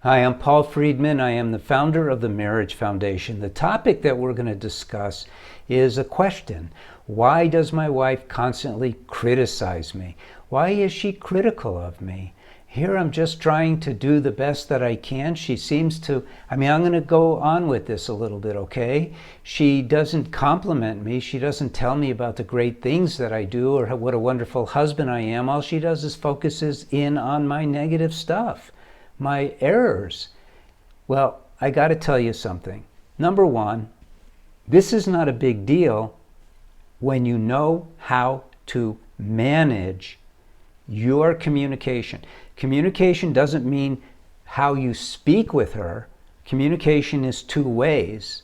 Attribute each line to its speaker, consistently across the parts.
Speaker 1: Hi, I'm Paul Friedman. I am the founder of the Marriage Foundation. The topic that we're going to discuss is a question. Why does my wife constantly criticize me? Why is she critical of me? Here I'm just trying to do the best that I can. She seems to, I'm going to go on with this a little bit, okay? She doesn't compliment me. She doesn't tell me about the great things that I do or what a wonderful husband I am. All she does is focuses in on my negative stuff, my errors. Well, I got to tell you something. Number one, this is not a big deal when you know how to manage your communication. Communication doesn't mean how you speak with her. Communication is two ways.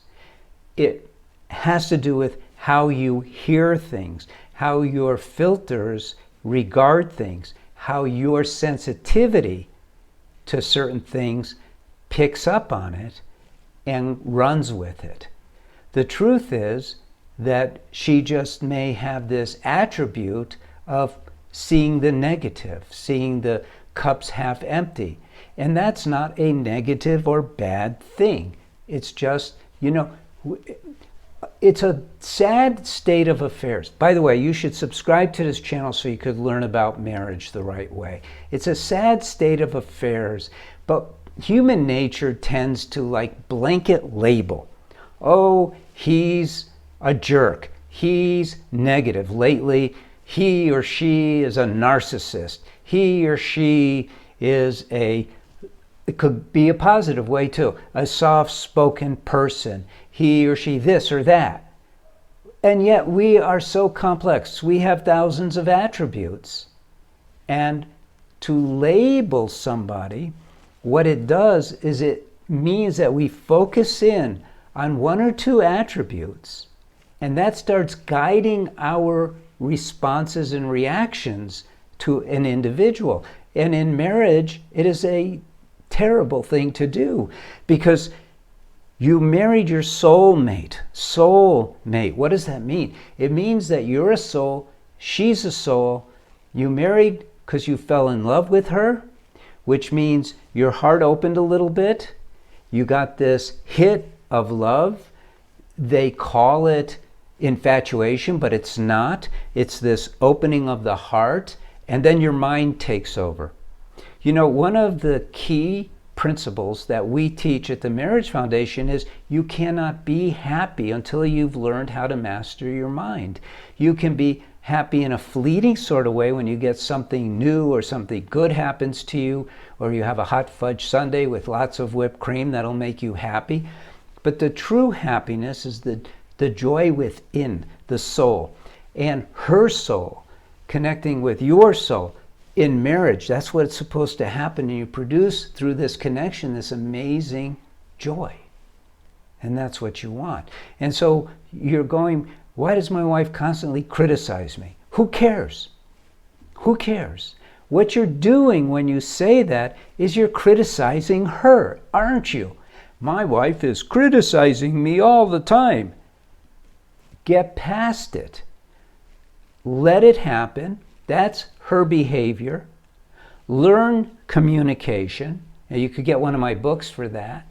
Speaker 1: It has to do with how you hear things, how your filters regard things, how your sensitivity to certain things picks up on it and runs with it. The truth is that she just may have this attribute of seeing the negative, seeing the cups half empty. And that's not a negative or bad thing. It's just, it's a sad state of affairs. By the way, you should subscribe to this channel so you could learn about marriage the right way. It's a sad state of affairs, but human nature tends to blanket label. Oh, he's a jerk. He's negative. Lately, he or she is a narcissist. He or she is it could be a positive way too, a soft-spoken person. He or she this or that. And yet we are so complex. We have thousands of attributes. And to label somebody, what it does is it means that we focus in on one or two attributes, and that starts guiding our responses and reactions to an individual. And in marriage, it is a terrible thing to do because you married your soulmate. Soulmate, what does that mean? It means that you're a soul, she's a soul. You married because you fell in love with her, which means your heart opened a little bit. You got this hit of love. They call it infatuation, but it's not. It's this opening of the heart, and then your mind takes over. One of the key principles that we teach at the Marriage Foundation is you cannot be happy until you've learned how to master your mind. You can be happy in a fleeting sort of way when you get something new or something good happens to you, or you have a hot fudge sundae with lots of whipped cream that'll make you happy. But the true happiness is the joy within the soul, and her soul connecting with your soul. In marriage, that's what's supposed to happen, and you produce through this connection this amazing joy. And that's what you want. And so you're going, why does my wife constantly criticize me? Who cares? Who cares? What you're doing when you say that is you're criticizing her, aren't you? My wife is criticizing me all the time. Get past it. Let it happen. That's her behavior. Learn communication. And you could get one of my books for that.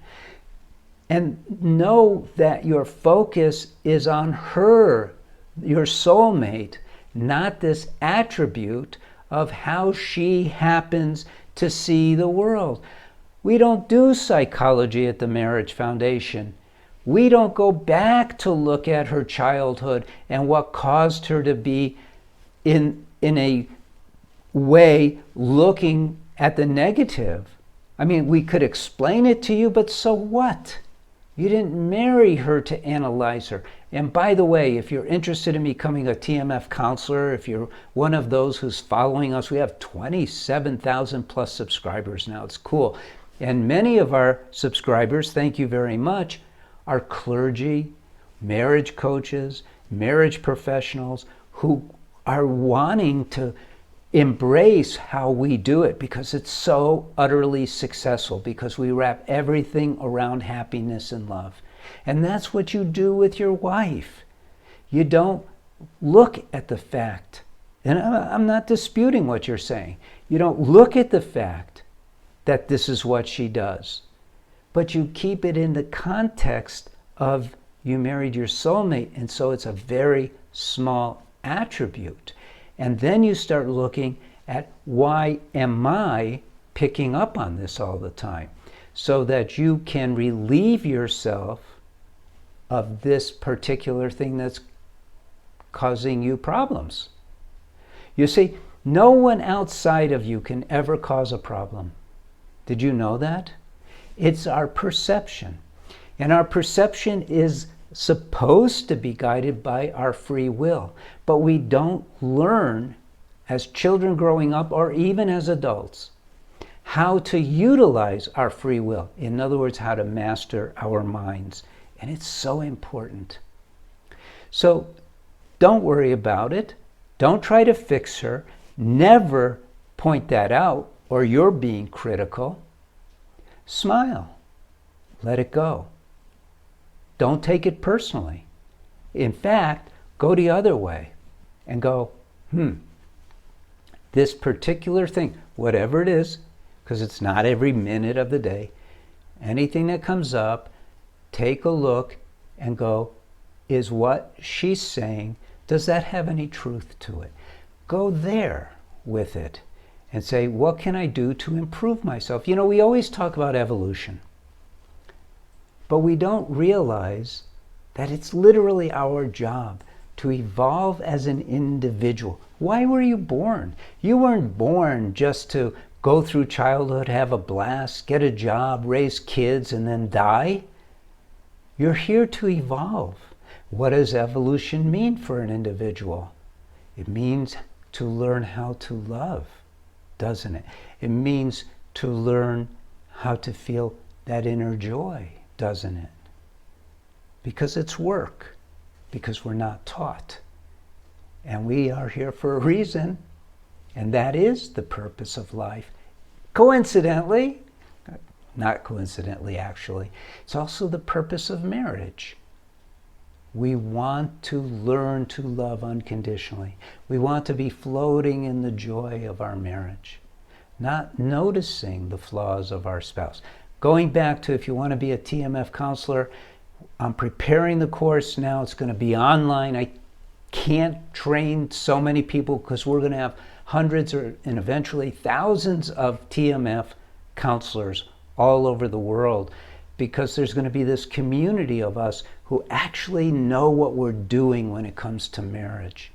Speaker 1: And know that your focus is on her, your soulmate, not this attribute of how she happens to see the world. We don't do psychology at the Marriage Foundation. We don't go back to look at her childhood and what caused her to be in a way looking at the negative. We could explain it to you, but so what? You didn't marry her to analyze her. And by the way, if you're interested in becoming a TMF counselor, if you're one of those who's following us, we have 27,000 plus subscribers now. It's cool. And many of our subscribers, thank you very much, are clergy, marriage coaches, marriage professionals who are wanting to embrace how we do it because it's so utterly successful, because we wrap everything around happiness and love. And that's what you do with your wife. You don't look at the fact, and I'm not disputing what you're saying, you don't look at the fact that this is what she does. But you keep it in the context of you married your soulmate, and so it's a very small attribute. And then you start looking at, why am I picking up on this all the time? So that you can relieve yourself of this particular thing that's causing you problems. You see, no one outside of you can ever cause a problem. Did you know that? It's our perception. And our perception is supposed to be guided by our free will. But we don't learn as children growing up, or even as adults, how to utilize our free will. In other words, how to master our minds. And it's so important. So don't worry about it. Don't try to fix her. Never point that out, or you're being critical. Smile. Let it go. Don't take it personally. In fact, go the other way and go, this particular thing, whatever it is, because it's not every minute of the day, anything that comes up, take a look and go, is what she's saying, does that have any truth to it? Go there with it and say, what can I do to improve myself? You know, we always talk about evolution, but we don't realize that it's literally our job to evolve as an individual. Why were you born? You weren't born just to go through childhood, have a blast, get a job, raise kids, and then die. You're here to evolve. What does evolution mean for an individual? It means to learn how to love, doesn't it? It means to learn how to feel that inner joy, doesn't it? Because it's work, because we're not taught. And we are here for a reason, and that is the purpose of life. Coincidentally, not coincidentally actually, it's also the purpose of marriage. We want to learn to love unconditionally. We want to be floating in the joy of our marriage, not noticing the flaws of our spouse. Going back to, if you want to be a TMF counselor, I'm preparing the course now. It's going to be online. I can't train so many people because we're going to have hundreds and eventually thousands of TMF counselors all over the world, because there's going to be this community of us who actually know what we're doing when it comes to marriage.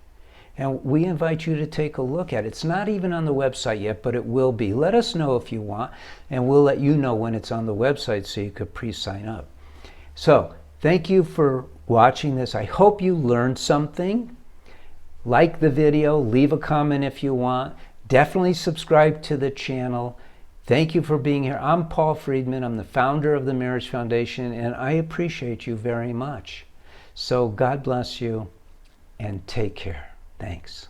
Speaker 1: And we invite you to take a look at it. It's not even on the website yet, but it will be. Let us know if you want, and we'll let you know when it's on the website so you could pre-sign up. So, thank you for watching this. I hope you learned something. Like the video, leave a comment if you want. Definitely subscribe to the channel. Thank you for being here. I'm Paul Friedman. I'm the founder of the Marriage Foundation, and I appreciate you very much. So God bless you, and take care. Thanks.